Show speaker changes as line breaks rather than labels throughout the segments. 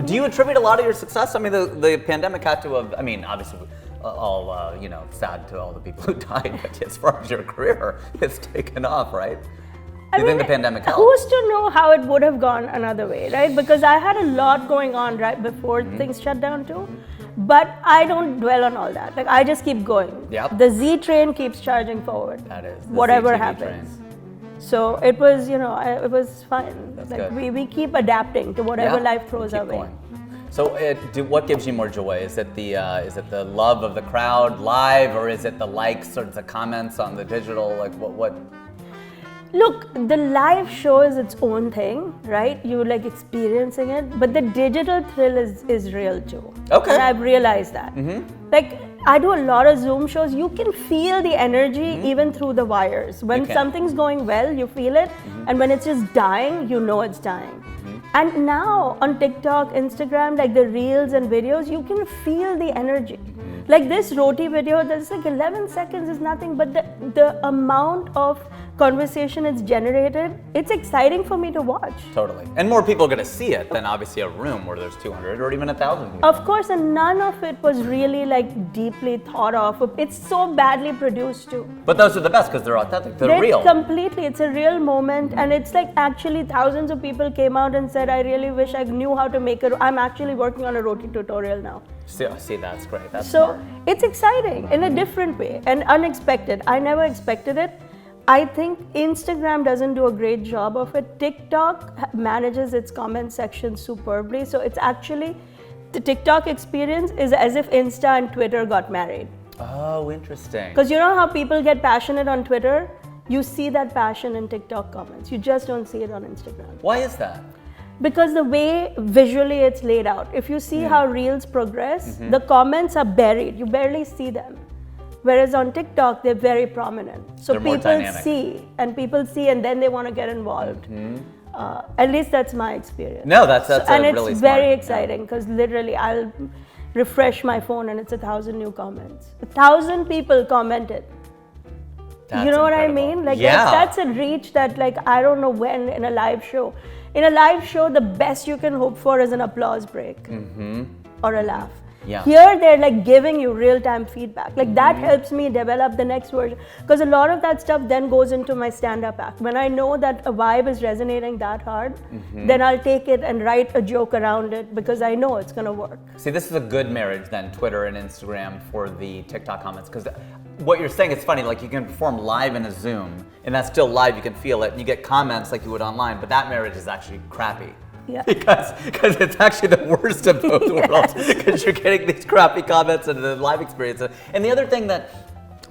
Do you attribute a lot of your success? I mean, the pandemic had to have, I mean, obviously, all, sad to all the people who died, but as far as your career, it's taken off, right? Do you think the pandemic helped?
Who's to know how it would have gone another way, right? Because I had a lot going on right before things shut down too. But I don't dwell on all that. Like, I just keep going.
Yep.
The Z train keeps charging forward.
That is.
Whatever
ZTV
happens.
train.
So it was, it was fine.
That's
like
good.
we keep adapting to whatever life throws our way.
So, what gives you more joy? Is it the love of the crowd live, or is it the likes or the comments on the digital? Like what?
Look, the live show is its own thing, right? You like experiencing it, but the digital thrill is real too.
Okay.
And I've realized that. Like, I do a lot of Zoom shows. You can feel the energy even through the wires. When something's going well, you feel it, and when it's just dying, you know it's dying. And now on TikTok, Instagram, like the reels and videos, you can feel the energy. Like this roti video, there's like 11 seconds is nothing, but the amount of conversation it's generated, it's exciting for me to watch.
Totally. And more people are going to see it than obviously a room where there's 200 or even 1,000 people.
Of course, and none of it was really like deeply thought of. It's so badly produced too.
But those are the best because they're authentic, they're real.
Completely, it's a real moment, and it's like actually thousands of people came out and said, I really wish I knew how to make it. I'm actually working on a roti tutorial now.
See, that's great. That's
so
smart.
It's exciting in a different way and unexpected. I never expected it. I think Instagram doesn't do a great job of it. TikTok manages its comment section superbly. So it's actually, the TikTok experience is as if Insta and Twitter got married.
Oh, interesting.
Because you know how people get passionate on Twitter? You see that passion in TikTok comments. You just don't see it on Instagram.
Why is that?
Because the way visually it's laid out. If you see how reels progress, the comments are buried. You barely see them. Whereas on TikTok, they're very prominent. So
they're more
people
dynamic.
see, and then they want to get involved. At least that's my experience.
No, that's
and
really
it's
smart.
very exciting because literally I'll refresh my phone and it's 1,000 new comments. 1,000 people commented.
That's
you know what I
incredible.
mean? Like
yeah.
that's a reach that like I don't know when in a live show. In a live show, the best you can hope for is an applause break or a laugh.
Yeah.
Here, they're like giving you real-time feedback. Like that helps me develop the next version. Because a lot of that stuff then goes into my stand-up act. When I know that a vibe is resonating that hard, then I'll take it and write a joke around it because I know it's going to work.
See, this is a good marriage then, Twitter and Instagram for the TikTok comments. Because what you're saying is funny, like you can perform live in a Zoom, and that's still live, you can feel it, and you get comments like you would online, but that marriage is actually crappy.
Yeah.
Because it's actually the worst of both worlds, because you're getting these crappy comments and the live experience. And the other thing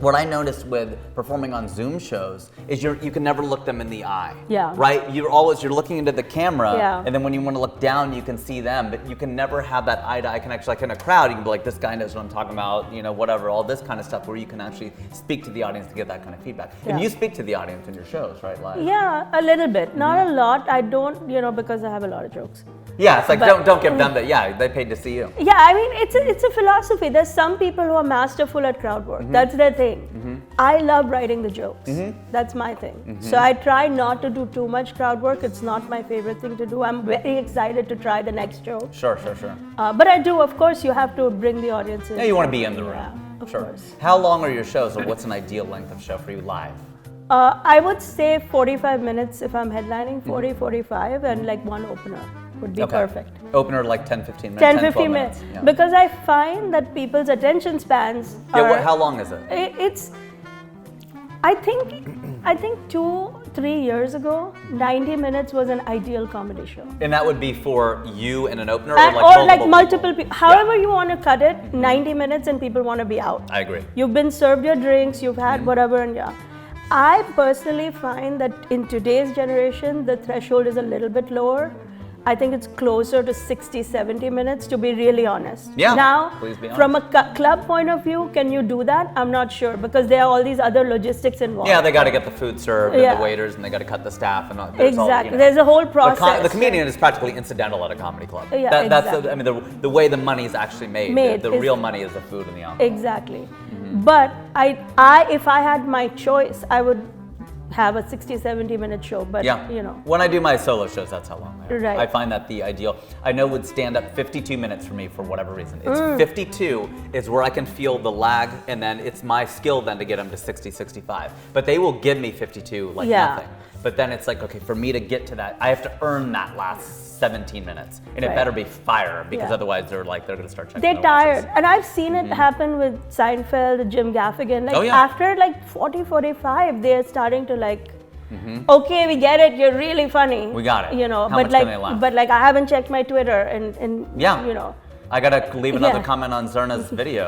what I noticed with performing on Zoom shows is you can never look them in the eye.
Yeah.
Right? You're looking into the camera, and then when you want to look down, you can see them, but you can never have that eye-to-eye connection. Like in a crowd, you can be like, this guy knows what I'm talking about, whatever, all this kind of stuff, where you can actually speak to the audience to get that kind of feedback. And you speak to the audience in your shows, right, live?
Yeah, a little bit. Not a lot. I don't, because I have a lot of jokes.
Yeah, it's like, don't give them that. They paid to see you.
Yeah, I mean, it's a philosophy. There's some people who are masterful at crowd work. That's their thing. I love writing the jokes. That's my thing. So I try not to do too much crowd work. It's not my favorite thing to do. I'm very excited to try the next show.
Sure.
But I do, of course, you have to bring the audience in.
Yeah, you want to be in the room.
Yeah, of
Sure.
course.
How long are your shows, or what's an ideal length of show for you live?
I would say 45 minutes if I'm headlining, 45, and like one opener would be perfect.
Opener like 10, 15 minutes?
10, 15 minutes.
Yeah.
Because I find that people's attention spans are...
How long is it?
It's... I think 2-3 years ago, 90 minutes was an ideal comedy show.
And that would be for you and an opener,
or like multiple people. However you want to cut it, 90 minutes and people want to be out.
I agree.
You've been served your drinks, you've had whatever, and I personally find that in today's generation, the threshold is a little bit lower. I think it's closer to 60, 70 minutes, to be really honest.
Yeah,
now,
please be honest.
From a club point of view, can you do that? I'm not sure, because there are all these other logistics involved.
Yeah, they got to get the food served and the waiters, and they got to cut the staff. And
exactly. There's a whole process.
The comedian is practically incidental at a comedy club.
Yeah,
exactly. That's the way the money is actually made. The real money is the food and the envelope.
Exactly. But if I had my choice, I would have a 60, 70 minute show, but you know.
When I do my solo shows, that's how long they are.
Right.
I find that the ideal. I know with stand-up, 52 minutes for me for whatever reason. It's 52 is where I can feel the lag, and then it's my skill then to get them to 60, 65. But they will give me 52 like nothing. But then it's like, okay, for me to get to that, I have to earn that last 17 minutes. And it better be fire, because otherwise they're gonna start checking
They're tired. And I've seen it happen with Seinfeld, Jim Gaffigan. Like after like 40, 45, they're starting to like, okay, we get it, you're really funny.
We got it.
You know,
How much can they laugh?
but like I haven't checked my Twitter and you know.
I gotta leave another comment on Zarna's video.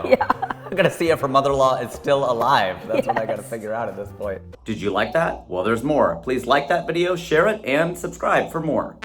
I gotta see if her mother-in-law is still alive. That's what I gotta figure out at this point. Did you like that? Well, there's more. Please like that video, share it, and subscribe for more.